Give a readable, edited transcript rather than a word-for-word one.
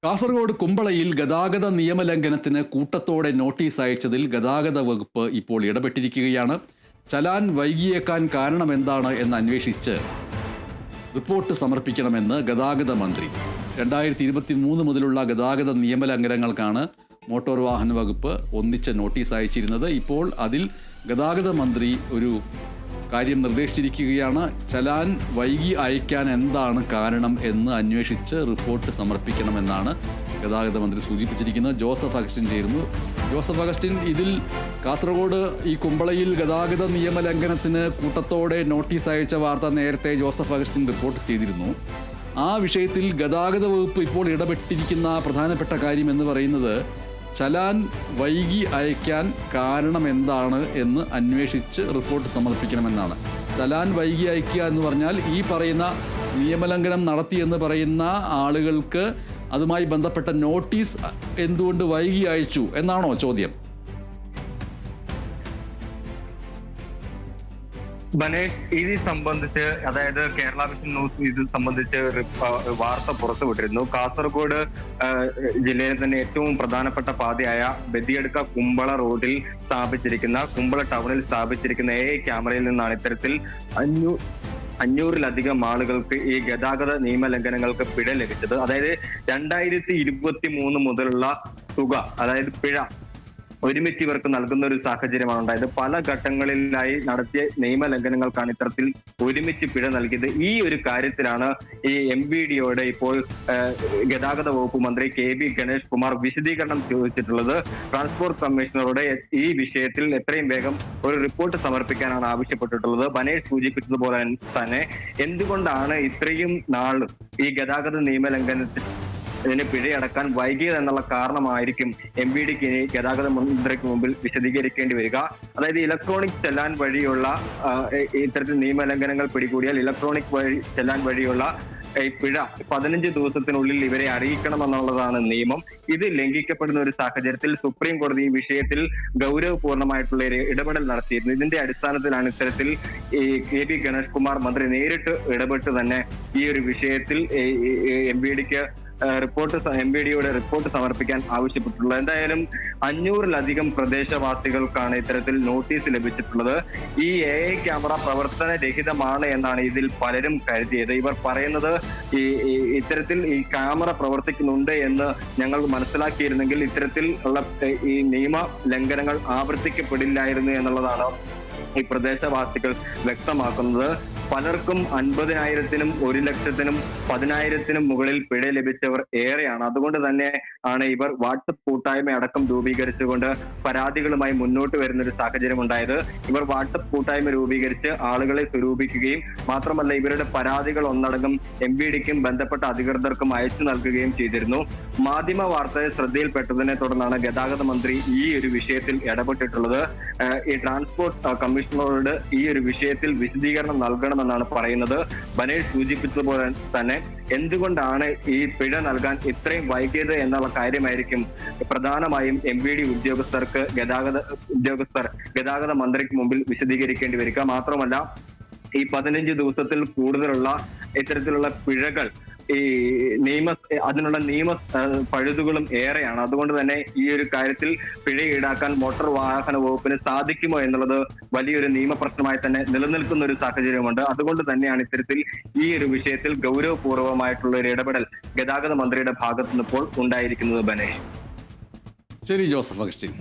കാസർഗോഡ് കുമ്പളയിൽ ഗതാഗത നിയമലംഘനത്തിന് കൂട്ടത്തോടെ നോട്ടീസ് അയച്ചതിൽ ഗതാഗത വകുപ്പ് ഇപ്പോൾ ഇടപെട്ടിരിക്കുകയാണ്. ചലാൻ വൈകിയേക്കാൻ കാരണമെന്താണ് എന്ന് അന്വേഷിച്ച് റിപ്പോർട്ട് സമർപ്പിക്കണമെന്ന് ഗതാഗത മന്ത്രി. 2023 മുതലുള്ള ഗതാഗത നിയമലംഘനങ്ങൾക്കാണ് മോട്ടോർ വാഹന വകുപ്പ് ഒന്നിച്ച നോട്ടീസ് അയച്ചിരുന്നത്. ഇപ്പോൾ അതിൽ ഗതാഗത മന്ത്രി ഒരു കാര്യം നിർദ്ദേശിച്ചിരിക്കുകയാണ്. ചലാൻ വൈകി അയക്കാൻ എന്താണ് കാരണം എന്ന് അന്വേഷിച്ച് റിപ്പോർട്ട് സമർപ്പിക്കണമെന്നാണ് ഗതാഗത മന്ത്രി സൂചിപ്പിച്ചിരിക്കുന്നത്. ജോസഫ് അഗസ്റ്റിൻ ചേരുന്നു. ജോസഫ് അഗസ്റ്റിൻ, ഇതിൽ കാസർഗോഡ് ഈ കുമ്പളയിൽ ഗതാഗത നിയമലംഘനത്തിന് കൂട്ടത്തോടെ നോട്ടീസ് അയച്ച വാർത്ത നേരത്തെ ജോസഫ് അഗസ്റ്റിൻ റിപ്പോർട്ട് ചെയ്തിരുന്നു. ആ വിഷയത്തിൽ ഗതാഗത വകുപ്പ് ഇപ്പോൾ ഇടപെട്ടിരിക്കുന്ന പ്രധാനപ്പെട്ട കാര്യം എന്ന് പറയുന്നത് ചലാൻ വൈകി അയക്കാൻ കാരണം എന്താണ് എന്ന് അന്വേഷിച്ച് റിപ്പോർട്ട് സമർപ്പിക്കണമെന്നാണ്. ചലാൻ വൈകി അയക്കുക എന്ന് പറഞ്ഞാൽ ഈ പറയുന്ന നിയമലംഘനം നടത്തിയെന്ന് പറയുന്ന ആളുകൾക്ക് അതുമായി ബന്ധപ്പെട്ട നോട്ടീസ് എന്തുകൊണ്ട് വൈകി അയച്ചു എന്നാണോ ചോദ്യം? ബനേഷ്, ഇത് സംബന്ധിച്ച് അതായത് കേരള വിഷൻ ന്യൂസ് ഇത് സംബന്ധിച്ച് വാർത്ത പുറത്തുവിട്ടിരുന്നു. കാസർഗോഡ് ജില്ലയിലെ തന്നെ ഏറ്റവും പ്രധാനപ്പെട്ട പാതയായ ബദിയടുക്ക കുമ്പള റോഡിൽ കുമ്പള ടൗണിൽ സ്ഥാപിച്ചിരിക്കുന്ന ക്യാമറയിൽ നിന്നാണ് ഇത്തരത്തിൽ 500-ലധികം ആളുകൾക്ക് ഈ ഗതാഗത നിയമലംഘനങ്ങൾക്ക് പിഴ ലഭിച്ചത്. അതായത് 2023 മുതലുള്ള തുക, അതായത് പിഴ ഒരുമിച്ച് ഇവർക്ക് നൽകുന്ന ഒരു സാഹചര്യമാണ് ഉണ്ടായത്. പല ഘട്ടങ്ങളിലായി നടത്തിയ നിയമലംഘനങ്ങൾക്കാണ് ഇത്തരത്തിൽ ഒരുമിച്ച് പിഴ നൽകിയത്. ഈ ഒരു കാര്യത്തിലാണ് ഈ MVDയോട് ഇപ്പോൾ ഗതാഗത വകുപ്പ് മന്ത്രി KB ഗണേഷ് കുമാർ വിശദീകരണം ചോദിച്ചിട്ടുള്ളത്. ട്രാൻസ്പോർട്ട് കമ്മീഷണറോട് ഈ വിഷയത്തിൽ എത്രയും വേഗം ഒരു റിപ്പോർട്ട് സമർപ്പിക്കാനാണ് ആവശ്യപ്പെട്ടിട്ടുള്ളത്. ബനേഷ് സൂചിപ്പിച്ചതുപോലെ തന്നെ എന്തുകൊണ്ടാണ് ഇത്രയും നാൾ ഈ ഗതാഗത നിയമലംഘനത്തിൽ ഇതിന് പിഴയടക്കാൻ വൈകിയത് എന്നുള്ള കാരണമായിരിക്കും MVDക്ക് ഇനി ഗതാഗത മന്ത്രിക്ക് മുമ്പിൽ വിശദീകരിക്കേണ്ടി വരിക. അതായത് ഇലക്ട്രോണിക് ചെല്ലാൻ വഴിയുള്ള ഇത്തരത്തിൽ നിയമലംഘനങ്ങൾ പിടികൂടിയാൽ ഇലക്ട്രോണിക് ചെല്ലാൻ വഴിയുള്ള പിഴ 15 ദിവസത്തിനുള്ളിൽ ഇവരെ അറിയിക്കണമെന്നുള്ളതാണ് നിയമം. ഇത് ലംഘിക്കപ്പെടുന്ന ഒരു സാഹചര്യത്തിൽ സുപ്രീം കോടതി ഈ വിഷയത്തിൽ ഗൗരവപൂർണമായിട്ടുള്ള ഒരു ഇടപെടൽ നടത്തിയിരുന്നു. ഇതിന്റെ അടിസ്ഥാനത്തിലാണ് ഇത്തരത്തിൽ ഈ KB ഗണേഷ് കുമാർ മന്ത്രി നേരിട്ട് ഇടപെട്ട് തന്നെ ഈ ഒരു വിഷയത്തിൽ MVDക്ക് MVDയോട് റിപ്പോർട്ട് സമർപ്പിക്കാൻ ആവശ്യപ്പെട്ടുള്ളത്. എന്തായാലും 500-ലധികം പ്രദേശവാസികൾക്കാണ് ഇത്തരത്തിൽ നോട്ടീസ് ലഭിച്ചിട്ടുള്ളത്. ഈ ക്യാമറ പ്രവർത്തനരഹിതമാണ് എന്നാണ് ഇതിൽ പലരും കരുതിയത്. ഇവർ പറയുന്നത് ഇത്തരത്തിൽ ഈ ക്യാമറ പ്രവർത്തിക്കുന്നുണ്ട് എന്ന് ഞങ്ങൾ മനസ്സിലാക്കിയിരുന്നെങ്കിൽ ഇത്തരത്തിൽ ഉള്ള ഈ നിയമ ലംഘനങ്ങൾ ആവർത്തിക്കപ്പെടില്ലായിരുന്നു എന്നുള്ളതാണ് ഈ പ്രദേശവാസികൾ വ്യക്തമാക്കുന്നത്. പലർക്കും 50,000-നും 1,00,000-നും 10,000-നും മുകളിൽ പിഴ ലഭിച്ചവർ ഏറെയാണ്. അതുകൊണ്ട് തന്നെ ആണ് ഇവർ വാട്സപ്പ് കൂട്ടായ്മ അടക്കം രൂപീകരിച്ചുകൊണ്ട് പരാതികളുമായി മുന്നോട്ട് വരുന്ന ഒരു സാഹചര്യം ഉണ്ടായത്. ഇവർ വാട്സപ്പ് കൂട്ടായ്മ രൂപീകരിച്ച് ആളുകളെ സ്വരൂപിക്കുകയും മാത്രമല്ല ഇവരുടെ പരാതികൾ ഒന്നടങ്കം MVDക്കും ബന്ധപ്പെട്ട അധികൃതർക്കും അയച്ചു നൽകുകയും ചെയ്തിരുന്നു. മാധ്യമ വാർത്തയെ ശ്രദ്ധയിൽപ്പെട്ടതിനെ തുടർന്നാണ് ഗതാഗത മന്ത്രി ഈ ഒരു വിഷയത്തിൽ ഇടപെട്ടിട്ടുള്ളത്. ഈ ട്രാൻസ്പോർട്ട് കമ്മീഷണറോട് ഈ ഒരു വിഷയത്തിൽ വിശദീകരണം നൽകണമെന്നാണ് പറയുന്നത്. ബനേഷ് സൂചിപ്പിച്ചതുപോലെ തന്നെ എന്തുകൊണ്ടാണ് ഈ പിഴ നൽകാൻ ഇത്രയും വൈകിയത് എന്നുള്ള കാര്യമായിരിക്കും പ്രധാനമായും MVD ഗതാഗത മന്ത്രിക്ക് മുമ്പിൽ വിശദീകരിക്കേണ്ടി വരിക. മാത്രമല്ല ഈ 15 ദിവസത്തിൽ കൂടുതലുള്ള ഇത്തരത്തിലുള്ള പിഴകൾ അതിനുള്ള നിയമ പഴുതുകളും ഏറെയാണ്. അതുകൊണ്ട് തന്നെ ഈ ഒരു കാര്യത്തിൽ പിഴ ഈടാക്കാൻ മോട്ടോർ വാഹന വകുപ്പിന് സാധിക്കുമോ എന്നുള്ളത് വലിയൊരു നിയമപ്രശ്നമായി തന്നെ നിലനിൽക്കുന്ന ഒരു സാഹചര്യമുണ്ട്. അതുകൊണ്ട് തന്നെയാണ് ഇത്തരത്തിൽ ഈ ഒരു വിഷയത്തിൽ ഗൗരവപൂർവമായിട്ടുള്ള ഒരു ഇടപെടൽ ഗതാഗത മന്ത്രിയുടെ ഭാഗത്തുനിന്ന് ഇപ്പോൾ ഉണ്ടായിരിക്കുന്നത്. ബനേഷ്. ശരി ജോസഫ് അഗസ്റ്റിൻ.